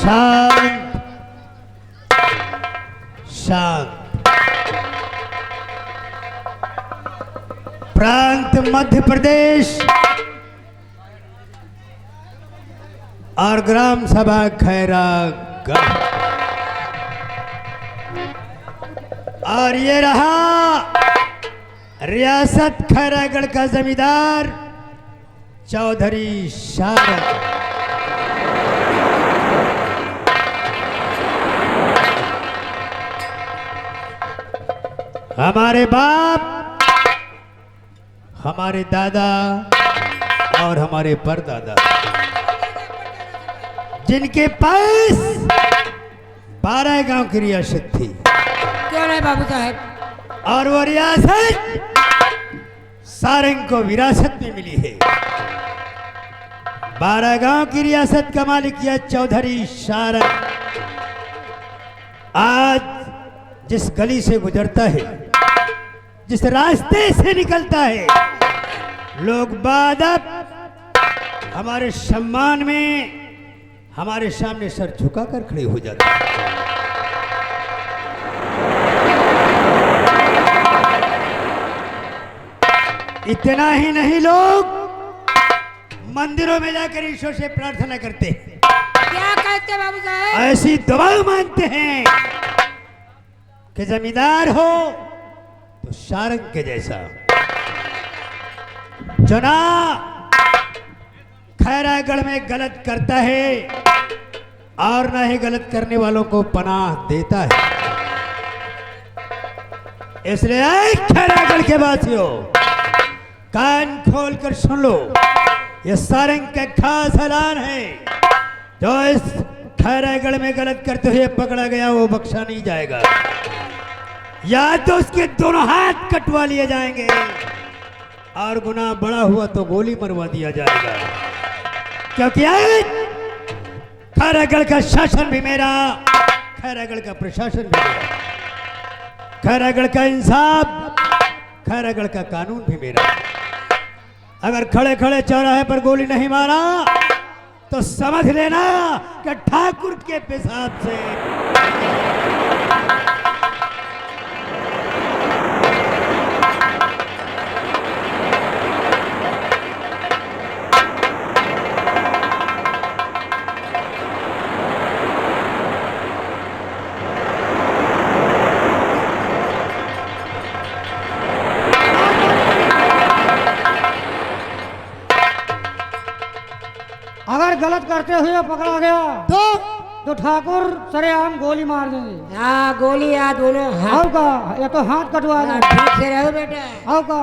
शांत शांत। प्रांत मध्य प्रदेश और ग्राम सभा खैरागढ़। और ये रहा रियासत खैरागढ़ का जमींदार चौधरी शारद। हमारे बाप, हमारे दादा और हमारे परदादा, जिनके पास 12 गांव की रियासत थी। क्यों नहीं बाबू साहब? और वो रियासत सारंग को विरासत में मिली है। 12 गांव की रियासत का मालिक यह चौधरी शारद आज जिस गली से गुजरता है, जिस रास्ते से निकलता है, लोग बादब हमारे सम्मान में हमारे सामने सर झुकाकर खड़े हो जाते हैं। इतना ही नहीं, लोग मंदिरों में जाकर ईश्वर से प्रार्थना करते हैं। क्या कहते बाबू साहब? ऐसी दुआ मांगते हैं कि जमींदार हो तो शारंग के जैसा, जो ना खैरागढ़ में गलत करता है और ना ही गलत करने वालों को पनाह देता है। इसलिए खैरागढ़ के वासियों, कान खोलकर सुन लो, ये सारंग का खास ऐलान है। जो इस खैरागढ़ में गलत करते हुए पकड़ा गया वो बख्शा नहीं जाएगा। या तो उसके दोनों हाथ कटवा लिए जाएंगे और गुनाह बड़ा हुआ तो गोली मरवा दिया जाएगा। क्योंकि खैरागढ़ का शासन भी मेरा, खैरागढ़ का प्रशासन भी मेरा, खैरागढ़ का इंसाफ, खैरागढ़ का कानून भी मेरा। अगर खड़े खड़े चौराहे पर गोली नहीं मारा तो समझ लेना कि ठाकुर के पेशाब से। अगर गलत करते हुए पकड़ा गया तो ठाकुर सरेआम गोली मार देंगे। हाँ, गोली या दोनों हाथ। आओ का, या तो हाथ कटवा हाँ, देंगे। ठीक से रहो बेटा। आओ का।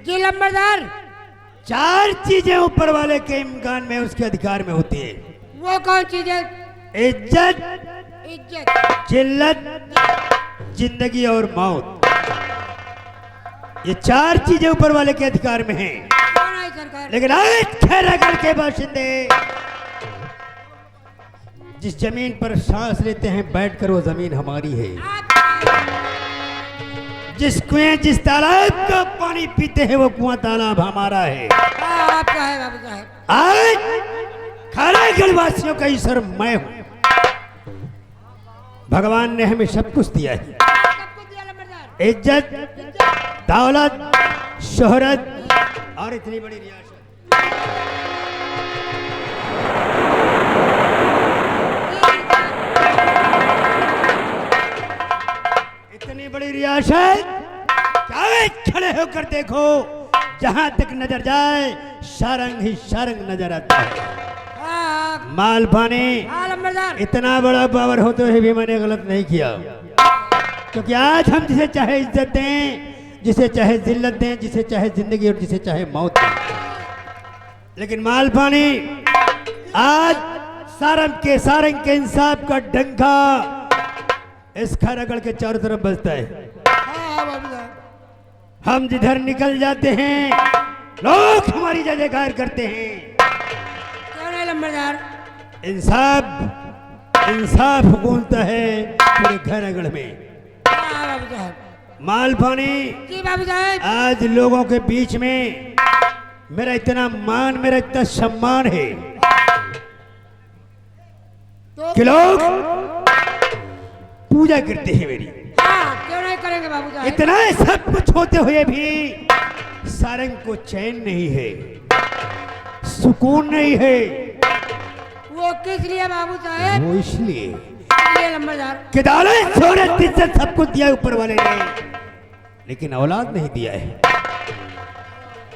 जी लंबरदार। 4 चीजें ऊपर वाले के इम्कान में, उसके अधिकार में होती है। वो कौन चीज है? इज्जत, इज्जत, जिल्लत, जिंदगी और मौत। ये 4 चीजें ऊपर वाले के अधिकार में हैं। कौन है सरकार? लेकिन आज खैरागढ़ के बाशिंदे जिस जमीन पर सांस लेते हैं बैठकर, वो जमीन हमारी है। जिस कुएं, जिस तालाब का पानी पीते हैं, वो कुआं तालाब हमारा है। आपका है बाबू साहब। आज खैरागढ़ वासियों का ईश्वर मैं हूं। भगवान ने हमें सब कुछ दिया है। सबको दिया लंबरदार। इज्जत, दौलत, शोहरत और इतनी बड़ी रियासत। इतनी बड़ी रियासत, क्या खड़े होकर देखो जहां तक नजर जाए सारंग ही सारंग नजर आता है। हाँ माल पानी हाँ लंबरदार। इतना बड़ा पावर होते हुए भी मैंने गलत नहीं किया, क्योंकि आज हम जिसे चाहे इज्जत दें, जिसे चाहे जिल्लत दें, जिसे चाहे जिंदगी और जिसे चाहे मौत दें, लेकिन माल पानी आज सारंग के इंसाफ का डंका इस खैरागढ़ के चारों तरफ बजता है। हाँ बाबू साहब। हम जिधर निकल जाते हैं लोग हमारी जय जयकार करते हैं। क्यों नहीं लंबरदार? इंसाफ गूंजता है पूरे खैरागढ़ में। हाँ बाबू साहब। माल पानी जी बाबू साहब। आज लोगों के बीच में मेरा इतना मान, मेरा इतना सम्मान है तो कि लोग पूजा करते हैं मेरी। हाँ क्यों नहीं करेंगे बाबू साहब? इतना सब कुछ होते हुए भी सारंग को चैन नहीं है, सुकून नहीं है। वो किस लिए बाबू साहब? वो इसलिए ये लंबरदार। कि दौलत शोहरत इज्जत सब कुछ दिया ऊपर वाले ने, लेकिन औलाद नहीं दिया है।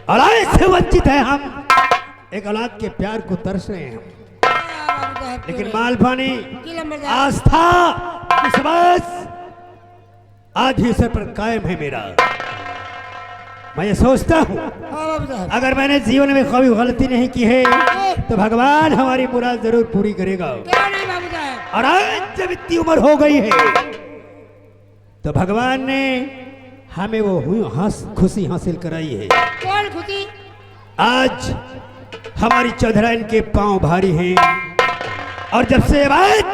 औलाद से वंचित है हम, एक औलाद के प्यार को तरस रहे हैं हम। हाँ बाबू साहब। क्यों लेकिन नहीं? माल पानी जी लंबरदार। आस्था विश्वास आज ही सर पर कायम है मेरा। मैं ये सोचता हूँ हाँ बाबू साहब। अगर मैंने जीवन में कोई गलती नहीं की है तो भगवान हमारी मुराद जरूर पूरी करेगा। क्यों नहीं बाबू साहब? और आज जब इतनी उम्र हो गई है तो भगवान ने हमें वो खुशी हासिल कराई है। कौन खुशी? आज हमारी चौधराइन के पांव भारी हैं, और जब से ये बात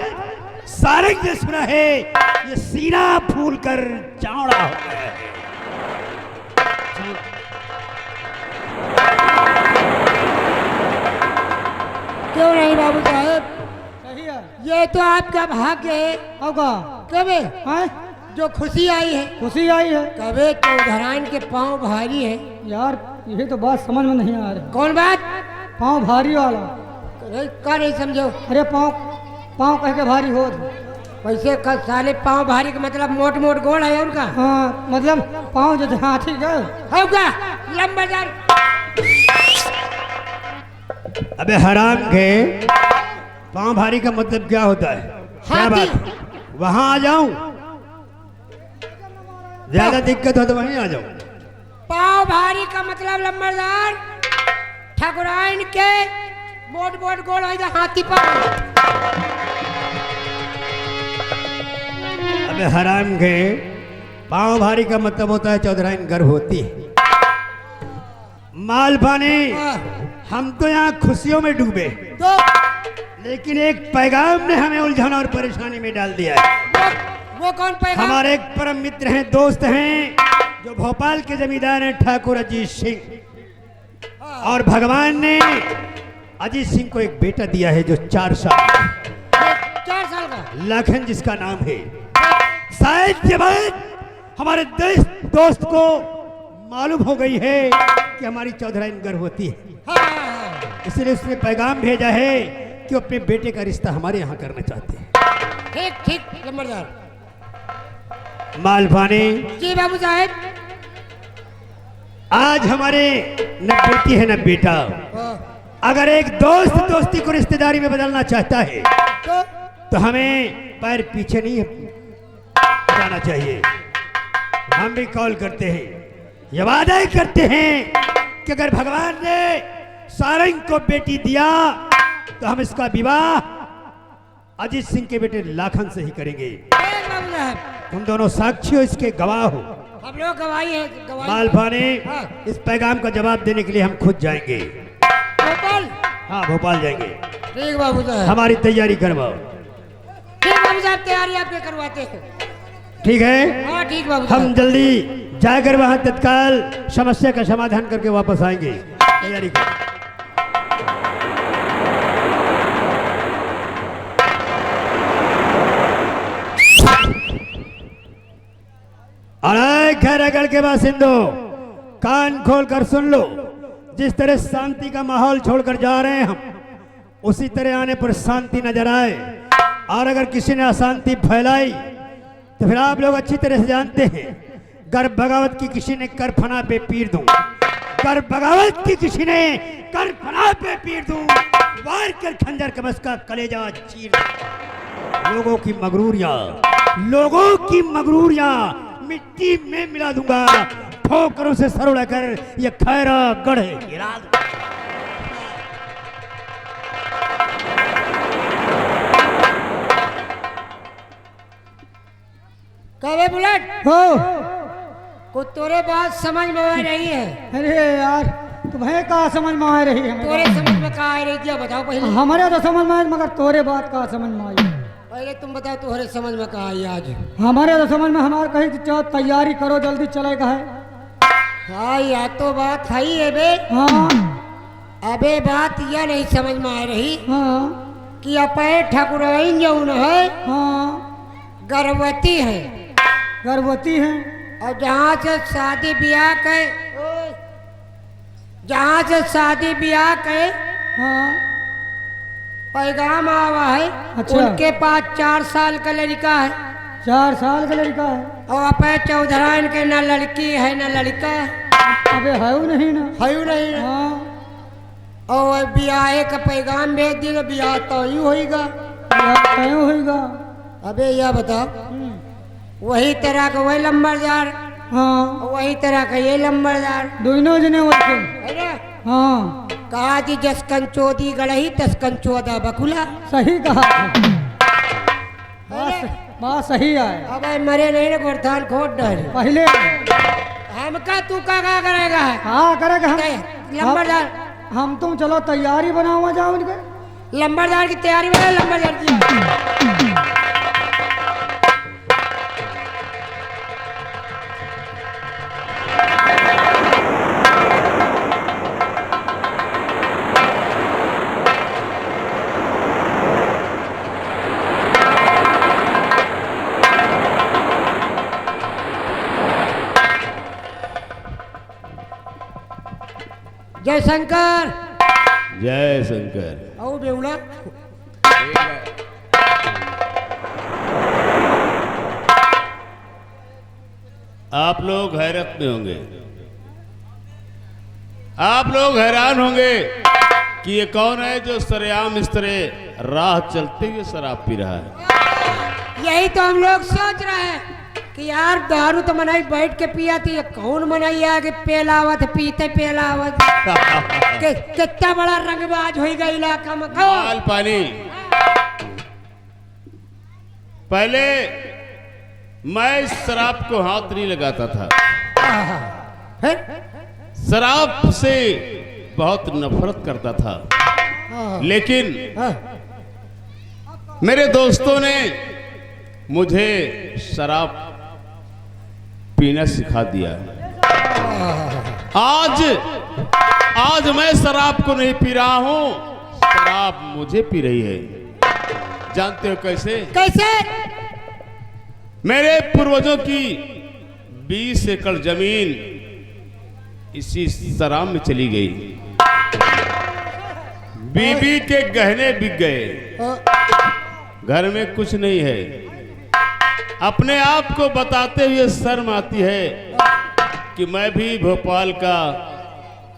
सारंग ने सुना है ये सीना फूल कर चौड़ा हो गया है। क्यों नहीं बाबू साहब? सही है। ये तो आपका भाग्य है। होगा कबे हैं? जो खुशी आई है, खुशी आई है कबे चौधराइन के पांव भारी है। यार, ये तो बात समझ में नहीं आ रही। कौन बात? पाँव भारी वाला। अरे का नहीं समझो? अरे पाँव पाँव कह के भारी हो। वैसे साले पांव भारी का मतलब मोट मोट गोड़ है उनका। हाँ, मतलब पाँव जो हाथी गए। होगा लंबरदार। अबे हराम के पांव भारी का मतलब क्या होता है? क्या हाथी। बात? वहां आ जाऊं? ज्यादा दिक्कत हो तो वहीं आ जाऊं। पांव भारी का मतलब लंबरदार ठाकुराइन के मोट मोट गोड़ है, हाथी पांव। अबे हराम के पांव भारी का मतलब होता है चौधराइन गर्भ होती है। माल पानी हम तो यहाँ खुशियों में डूबे, तो लेकिन एक पैगाम ने हमें उलझन और परेशानी में डाल दिया है। वो कौन पैगाम? हमारे एक परम मित्र हैं, दोस्त हैं, जो भोपाल के जमींदार हैं ठाकुर अजीत सिंह। और भगवान ने अजीत सिंह को एक बेटा दिया है जो 4 साल का, 4 साल का। लाखन जिसका नाम है। शायद ये बात हमारे दोस्त को मालूम हो गई है कि हमारी चौधराइन गर्भवती है, हाँ। इसलिए उसने पैगाम भेजा है कि वो अपने बेटे का रिश्ता हमारे यहाँ करना चाहते हैं। ठीक ठीक लंबरदार। माल पानी जी बाबू साहब। आज हमारे न बेटी है न बेटा। अगर एक दोस्त दोस्ती को रिश्तेदारी में बदलना चाहता है तो हमें पैर पीछे नहीं जाना चाहिए। हम भी कॉल करते हैं, ये वादा ही करते हैं कि अगर भगवान ने सारंग को बेटी दिया तो हम इसका विवाह अजीत सिंह के बेटे लाखन से ही करेंगे। ठीक बाबू साहब। तुम दोनों साक्षी हो, इसके गवाह हो। हम लोग गवाही है, गवाही। माल पानी हाँ। इस पैगाम का जवाब देने के लिए हम खुद जाएंगे। भोपाल। हाँ, भोपाल जाएंगे। ठीक बाबू साहब। हमारी तैयारी करवाओ। ठीक बाबू साहब, तैयारी आपके करवाते हैं। ठीक है, हाँ ठीक बाबू हम साहब। जल्दी जाकर वहां तत्काल समस्या का समाधान करके वापस आएंगे। तैयारी करो। अरे खैरागढ़ के बासिंदों, कान खोलकर सुन लो। जिस तरह शांति का माहौल छोड़कर जा रहे हैं हम, उसी तरह आने पर शांति नजर आए। और अगर किसी ने अशांति फैलाई तो फिर आप लोग अच्छी तरह से जानते हैं, गर्भ बगावत की किसी ने कर फना पे पीर दूं। कर बगावत की किसी ने कर फना पे पीट दूं, वार कर खंजर का बसका कलेजा चीर दूं। लोगों की मगरूरियां मिट्टी में मिला दूंगा, ठोकरों से सर उड़ाकर ये खैरा गढ़ गिरा दूंगा। कहे बुलेट हो को तोरे बात समझ में आ रही है? अरे यार तुम्हें कहा समझ में आ रही है? तोरे समझ में कहा आ रही थी बताओ पहले। हमारे तो समझ में आई मगर तोरे बात कहा समझ में आई? पहले तुम बताओ तुम्हारे समझ में कहा आई आज? हमारे तो समझ में हमारे कही कि चलो तैयारी करो जल्दी चलेगा है। हाँ या तो बात है ही है बे। हाँ अबे बात यह नहीं समझ में आ रही हाँ कि अपने ठकुराइन जो है हाँ गर्भवती है, गर्भवती है और जहाँ से शादी ब्याह के जहाँ से शादी ब्याह के हाँ पैगाम आवा है। अच्छा। उनके पास 4 साल का लड़का है 4 साल का लड़का है। और अपने चौधराइन के न लड़की है न लड़का है। अबे है वो नहीं ना? है नहीं ना। हाँ और ब्याह का पैगाम भेज दिया, ब्याह तो ही होगा। तय होगा। अबे यह बताओ वही तरह का वही लंबरदार, हाँ वही तरह का ये लंबरदार, दोनों जने वैसे। है ना? हाँ कहा जी जस कंचोदी गढ़ही तस कंचोदा बकुला। सही कहा। है ना? बात सही है। अब मरे नहीं ना गोरथान खोट डर। पहले हमका तू का करेगा? हाँ करेगा हम। लंबरदार हम तुम चलो तैयारी बनाओ जाओ उनके। लंबरदार की तैयारी में लंबरदार की। जय शंकर। जय शंकर। आओ बेउला। आप लोग हैरत में होंगे, आप लोग हैरान होंगे कि ये कौन है जो सरेआम इस तरह राह चलते हुए शराब पी रहा है। यही तो हम लोग सोच रहे हैं कि यार दारू तो मनाई बैठ के पिया थी, कौन मनाई है कि पेलावत पीते पेलावत। कितना बड़ा रंगबाज होगा इलाका में। माल पानी। पहले मैं इस शराब को हाथ नहीं लगाता था, शराब से बहुत नफरत करता था, लेकिन मेरे दोस्तों ने मुझे शराब पीना सिखा दिया। आज मैं शराब को नहीं पी रहा हूं, शराब मुझे पी रही है। जानते हो कैसे? कैसे? मेरे पूर्वजों की 20 एकड़ जमीन इसी शराब में चली गई, बीबी के गहने बिक गए, घर में कुछ नहीं है। अपने आप को बताते हुए शर्म आती है कि मैं भी भोपाल का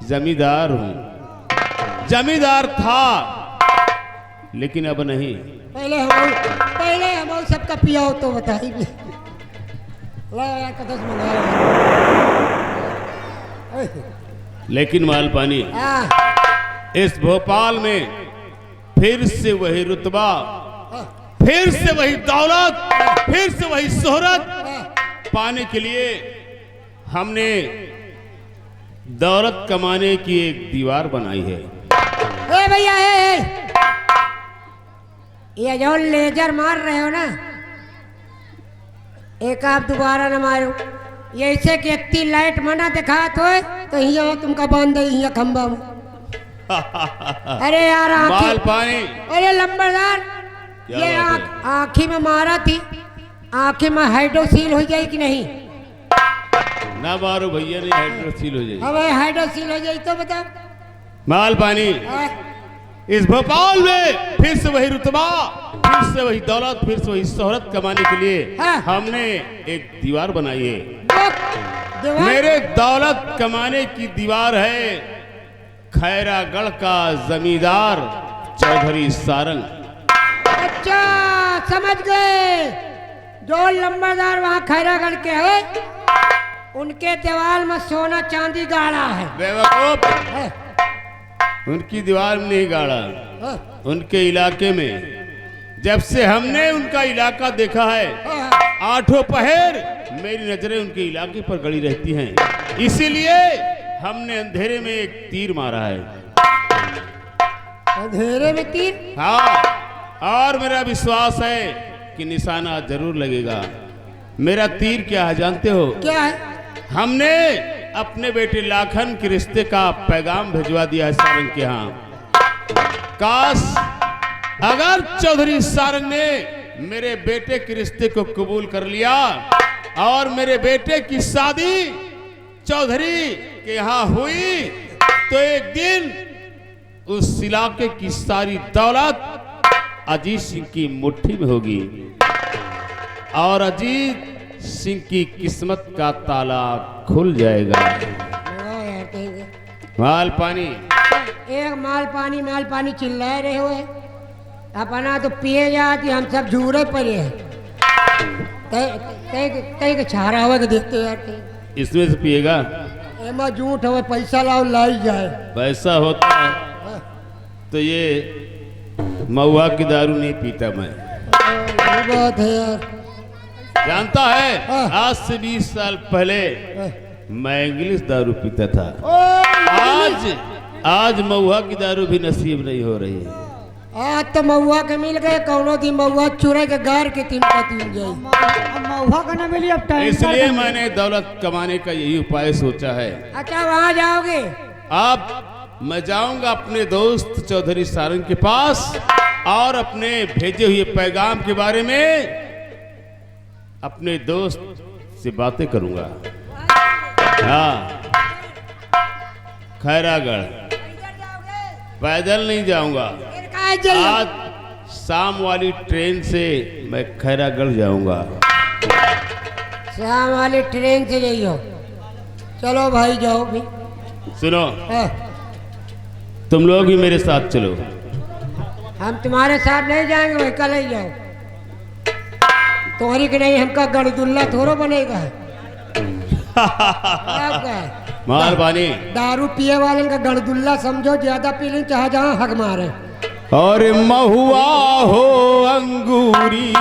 जमींदार हूं। जमींदार था लेकिन अब नहीं। पहले हम सबका पिया हो तो बताइए। लेकिन माल पानी, इस भोपाल में फिर से वही रुतबा, फिर से वही दौलत, फिर से वही शोहरत पाने के लिए हमने दौलत कमाने की एक दीवार बनाई है। ए भैया ये जो लेजर मार रहे हो ना, एक आप दोबारा न मारो। ये ऐसे कि इतनी लाइट मना दिखा तो यहाँ तुमका बांध दे खंबा में। अरे यार माल पानी। अरे लंबरदार, ये आँखी में मारा थी, आँखी में हाइड्रोसील हो जाए कि नहीं? ना मारो भैया, नहीं हाइड्रोसील हो जाए। हमें हाइड्रोसील हो जाए तो बताओ। माल पानी, इस भोपाल में फिर से वही रुतबा, फिर से वही दौलत, फिर से वही शोहरत कमाने के लिए हमने एक दीवार बनाई है। दीवार? मेरे दौलत कमाने की दीवार है खैरागढ़ का जमींदार चौधरी सारंग। अच्छा समझ गए, जो लंबादार वहाँ खैरागढ़ के है उनके दीवार में सोना चांदी गाड़ा है। बेवकूफ, है, उनकी दीवार में नहीं गाड़ा, है, उनके इलाके में। जब से हमने उनका इलाका देखा है, है। आठों पहर मेरी नजरें उनके इलाके पर गड़ी रहती हैं। इसीलिए हमने अंधेरे में एक तीर मारा है। अंधेरे में तीर? हाँ, और मेरा विश्वास है कि निशाना जरूर लगेगा। मेरा तीर क्या है जानते हो? क्या है? हमने अपने बेटे लाखन के रिश्ते का पैगाम भिजवा दिया है सारंग के यहाँ। काश अगर चौधरी सारंग ने मेरे बेटे के रिश्ते को कबूल कर लिया और मेरे बेटे की शादी चौधरी के यहाँ हुई, तो एक दिन उस इलाके की सारी दौलत अजीत सिंह की मुट्ठी में होगी और अजीत सिंह की किस्मत का ताला खुल जाएगा। यार कहेंगे माल पानी, एक माल पानी चिल्ला रहे हुए, अपना तो पिए जाती, हम सब झूरे पड़े हैं। कहीं छारा हुआ कि देखते यार कहीं इसमें से पिएगा? एमा झूठ हो, पैसा लाओ लाई जाए। पैसा होता तो ये महुआ की दारू नहीं पीता मैं। ये बात है यार। जानता है, आज से 20 साल पहले मैं इंग्लिश दारू पीता था। आज महुआ की दारू भी नसीब नहीं हो रही है। आज तो महुआ के मिल गए, कौनो दिन महुआ चुरा के गार के तीन जाए। अब महुआ का ना मिली, अब टाइम इसलिए मैंने दौलत कमाने का यही उपाय सोचा है। अच्छा वहाँ जाओगे? अब मैं जाऊंगा अपने दोस्त चौधरी सारंग के पास और अपने भेजे हुए पैगाम के बारे में अपने दोस्त से बातें करूंगा। हाँ, खैरागढ़ पैदल नहीं जाऊंगा। आज शाम वाली ट्रेन से मैं खैरागढ़ जाऊंगा। शाम वाली ट्रेन से जाइयो। चलो भाई जाओ भी। सुनो, हाँ, तुम लोग भी मेरे साथ चलो। हम तुम्हारे साथ नहीं जाएंगे भाई, कल ही जाओ। तुम्हारी की नहीं, हमका गणदुल्ला थोड़ो बनेगा। मेहरबानी। दारू पिए वाले का गणदुल्ला समझो, ज्यादा पी लें चाहे जहाँ हक मारे। और महुआ हो अंगूरी,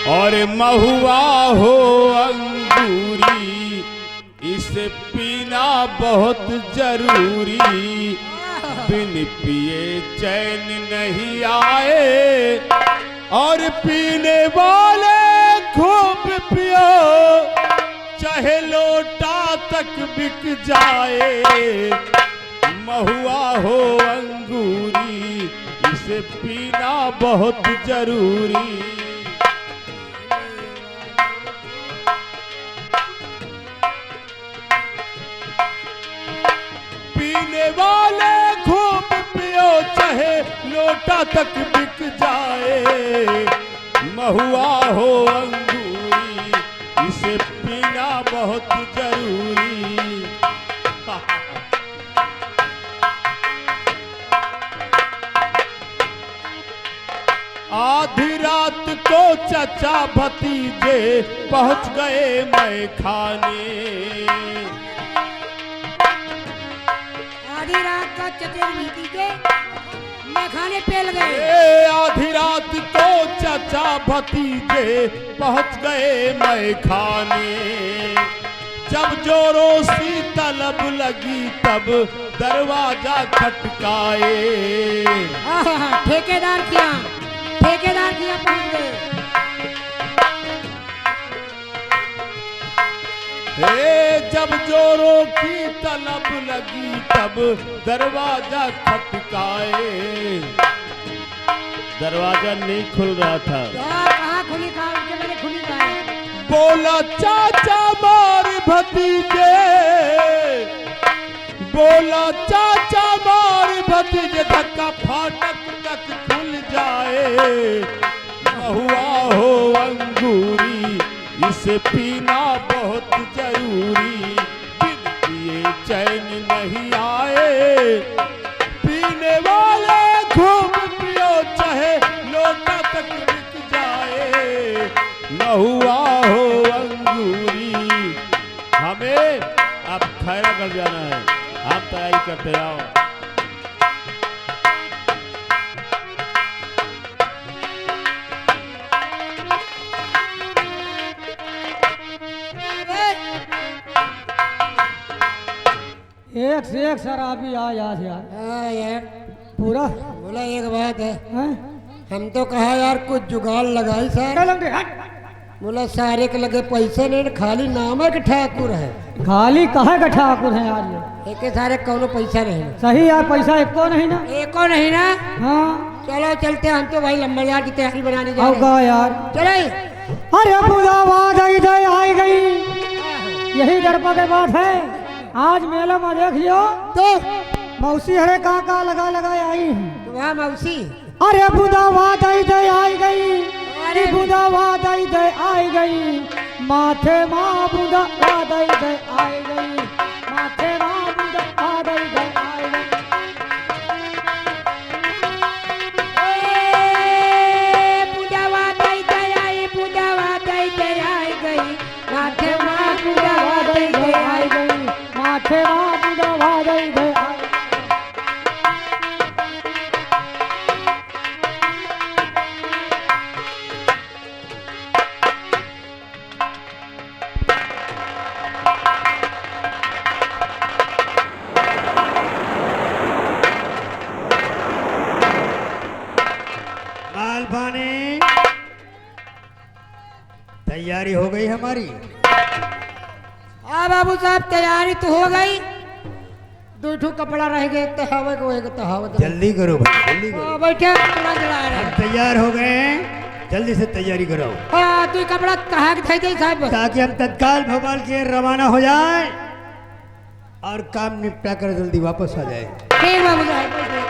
और महुआ हो अंगूरी, इसे पीना बहुत जरूरी, बिन पिए चैन नहीं आए, और पीने वाले खूब पियो चाहे लोटा तक बिक जाए, महुआ हो अंगूरी, इसे पीना बहुत जरूरी। पीने वाले खूब पियो चाहे लोटा तक बिक जाए, महुआ हो अंगूरी, इसे पीना बहुत जरूरी। आधी रात को चचा भतीजे पहुंच गए मैं खाने, आधी रात को चचा भतीजे मैं खाने पेल गए। आधी रात को चचा भतीजे पहुंच गए मैं खाने, जब जोरों सी तलब लगी तब दरवाजा खटकाए। ठेकेदार किया पहुंच गए। जब जोरों की तलब लगी तब दरवाजा खटकाए, दरवाजा नहीं खुल रहा था। कहाँ खुली मैंने खुली कहा। बोला चाचा मार भतीजे, बोला चाचा मार भतीजे, धक्का फाटक तक खुल जाए, से पीना बहुत जरूरी, बिन पिए चैन नहीं आए। पीने वाले खूब पियो चाहे लोटा तक बिक जाए, न हुआ हो अंगूरी। हमें अब खैरागढ़ जाना है, आप तैयारी करते आओ। एक से एक शराबी आ यार यार हाँ यार, पूरा बोला एक बात है, हैं? हम तो कहा यार कुछ जुगाड़ लगाई सर। बोला सारे के लगे पैसे नहीं, खाली नाम है कि ठाकुर है। खाली कहे का ठाकुर है यार ये। एक सारे कौनो पैसा नहीं है। सही यार, पैसा एको नहीं ना। एको नहीं ना। हाँ चलो चलते, हम तो भाई लंबरदार की तैयारी बनाने जा रहे हैं। होगा यार। चले। अरे बुलावाद इधर आई गई, यही दरपा के बात है। आज मेला में देख लियो तो मौसी हरे का लगा लगा आई है। वाह मौसी। अरे बुदावाद इधर आई गई, अरे बुदावाद इधर आई गई, माथे माँ बुदावाद इधर आई गई, माथे माँ बुदावाद इधर आई गई। बुढ़ावा दई दई, बुढ़ावा दई दई आई गई, माथे माँ बुढ़ावा दई दई आई गई। माथे माँ बुदावाद इधर आई। मालपानी तैयारी हो गई हमारी। हाँ बाबू साहब, तैयारी तो हो गई, दो ठो कपड़ा रह गए, तहावे को एक तहावत। जल्दी करो भाई, जल्दी करो। हाँ, बैठे कपड़ा जला रहे हम हैं। तैयार हो गए हैं, जल्दी से तैयारी करो हाँ, तू कपड़ा कहा के थे साहब। ताकि हम तत्काल भोपाल के रवाना हो जाए और काम निपटा कर जल्दी वापस आ जाए। ठीक बाबू साहब, बैठे।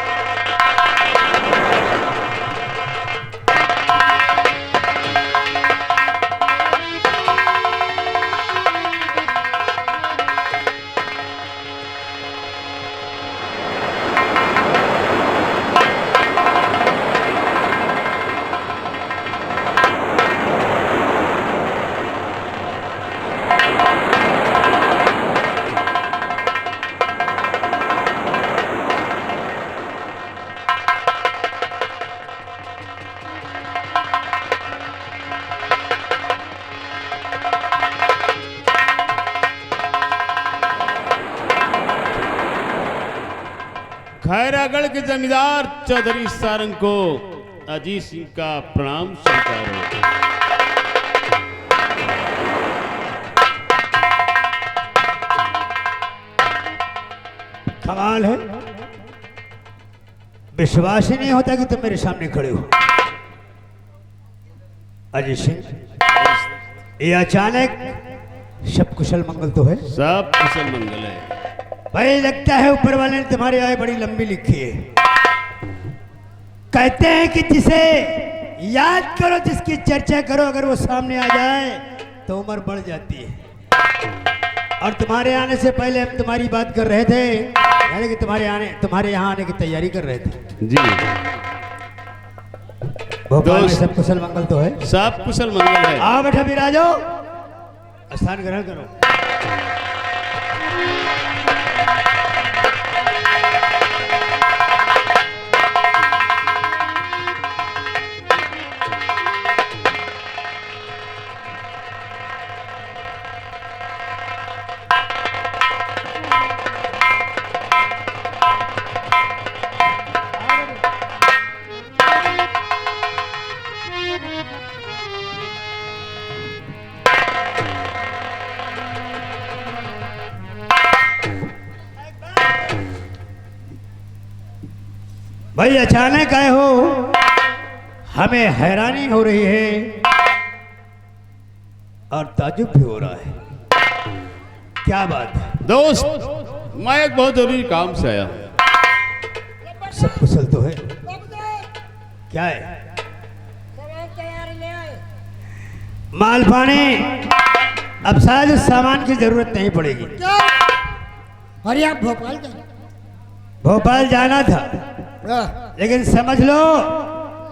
खैरागढ़ के जमींदार चौधरी सारंग को अजीत सिंह का प्रणाम स्वीकार हो। कमाल है, विश्वास ही नहीं होता कि तुम मेरे सामने खड़े हो। अजीत सिंह, ये अचानक सब कुशल मंगल तो है? सब कुशल मंगल है। भाई लगता है ऊपर वाले ने तुम्हारी आय बड़ी लंबी लिखी है। कहते हैं कि जिसे याद करो, जिसकी चर्चा करो, अगर वो सामने आ जाए तो उम्र बढ़ जाती है। और तुम्हारे आने से पहले हम तुम्हारी बात कर रहे थे, यानी कि तुम्हारे यहाँ आने की तैयारी कर रहे थे। जी भोपाल में दोस्त। सब कुशल मंगल तो है? सब कुशल मंगल है। आओ बेटा विराजो, स्थान ग्रहण करो। भाई अचानक आए हो, हमें हैरानी हो रही है और ताजुब भी हो रहा है। क्या बात है दोस्त, मैं एक बहुत जरूरी काम से आया हूं। सब कुशल तो है? क्या है? तैयारी ले आए। मालपानी, अब शायद उस सामान की जरूरत नहीं पड़ेगी। क्या? अरे आप भोपाल गए? भोपाल जाना था, हाँ। लेकिन समझ लो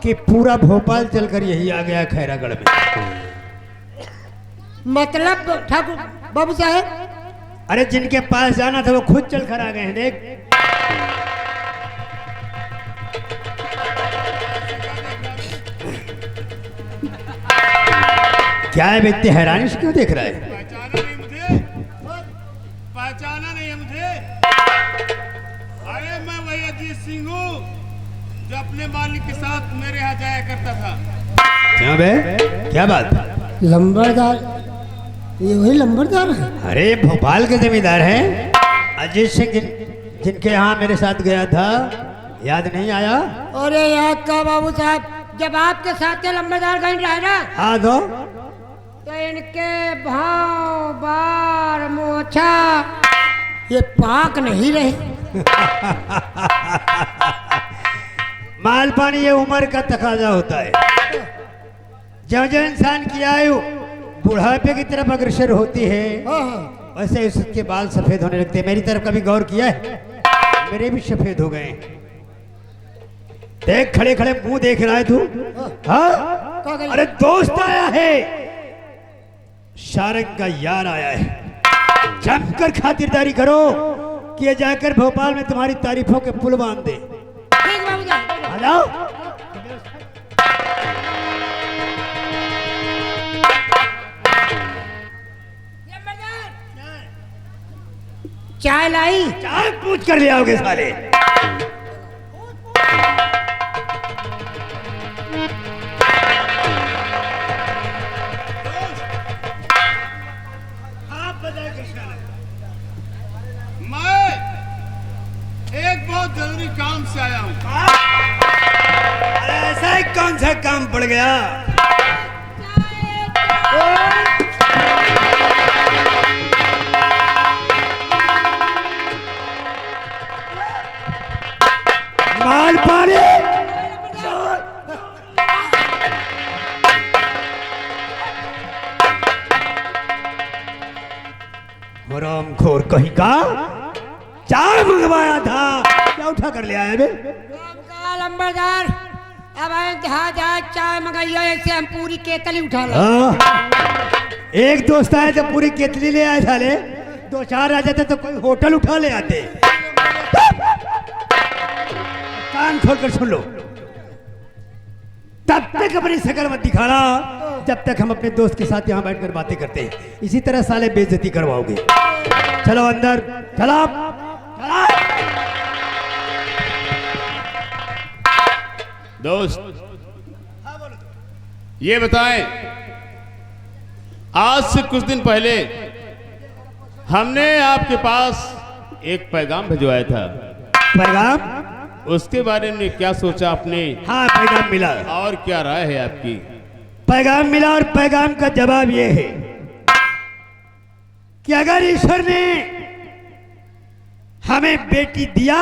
कि पूरा भोपाल चलकर यही आ गया खैरागढ़ में। मतलब ठाकुर बाबू साहब, अरे जिनके पास जाना था वो खुद चल कर आ गए हैं। देख क्या है, व्यक्ति हैरानी से क्यों देख रहा है? पहचाना नहीं मुझे? पहचाना नहीं है मुझे? अरे मैं वही अजीत सिंह हूँ जो अपने मालिक के साथ मेरे यहाँ जाया करता था। क्यों बे, क्या बात? लंबरदार, ये वही लंबरदार है? अरे भोपाल के जमींदार हैं अजीत सिंह, जिनके यहाँ मेरे साथ गया था, याद नहीं आया? अरे याद का बाबू साहब, जब आपके साथ लंबरदार कहीं रहे ना, हाँ दो तो इनके भाव बार मोछा ये पाक नहीं रहे। माल पानी ये उम्र का तकाजा होता है। जब जब इंसान की आयु बुढ़ापे की तरफ अग्रसर होती है, हाँ। वैसे उसके बाल सफेद होने लगते हैं। मेरी तरफ कभी गौर किया है? मेरे भी सफेद हो गए। देख खड़े खड़े मुंह देख रहा है तू? हाँ? अरे दोस्त आया है, शारंग का यार आया है। जमकर खातिरदारी करो कि ये जाकर भोपाल में तुम्हारी तारीफों के पुल बांध दे। ठीक बाबू साहब। आ जाओ। चाय लाई? चाय पूछ कर ले आओगे साले। मैं एक बहुत जरूरी काम से आया हूँ। अरे ऐसा ही कौन सा काम पड़ गया? माल पानी हरामखोर कहीं का चाय मंगवाया था, क्या उठा कर ले आया बे? लंबरदार, अब जहाँ जहाँ चाय मंगाई है ऐसे हम पूरी केतली उठा ला। हाँ, एक दोस्त आया जब पूरी केतली ले आए साले, दो चार आ जाते तो कोई होटल उठा ले आते। कान खोल कर सुन लो, तब तक अपनी शकल मत दिखाना जब तक हम अपने दोस्त के साथ यहाँ बैठकर बातें करते हैं। इसी तरह साले बेइज्जती करवाओगे। चलो अंदर, चलो चलो। दोस्त ये बताएं, आज से कुछ दिन पहले हमने आपके पास एक पैगाम भिजवाया था। पैगाम? उसके बारे में क्या सोचा आपने? हाँ पैगाम मिला। और क्या राय है आपकी? पैगाम मिला और पैगाम का जवाब ये है कि अगर ईश्वर ने हमें बेटी दिया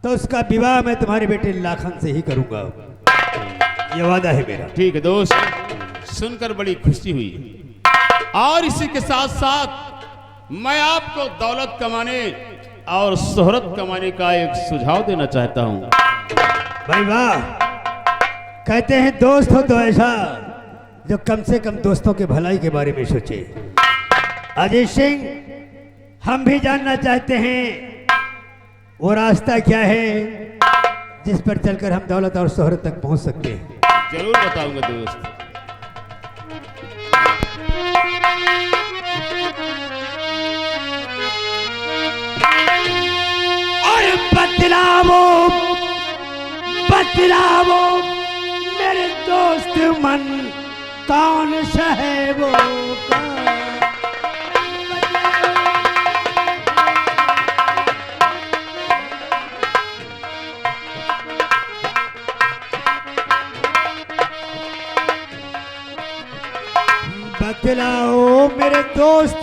तो उसका विवाह मैं तुम्हारे बेटे लाखन से ही करूंगा। ये वादा है मेरा। ठीक है दोस्त, सुनकर बड़ी खुशी हुई। और इसी के साथ साथ मैं आपको दौलत कमाने और शोहरत कमाने का एक सुझाव देना चाहता हूं। भाई वाह, कहते हैं दोस्त हो तो ऐसा जो कम से कम दोस्तों के भलाई के बारे में सोचे। अजय सिंह, हम भी जानना चाहते हैं वो रास्ता क्या है जिस पर चलकर हम दौलत और शोहरत तक पहुंच सकते हैं। जरूर बताऊंगा दोस्त। और बतलावो बतलावो मेरे दोस्त मन, कौन सा है वो बतलाओ मेरे दोस्त।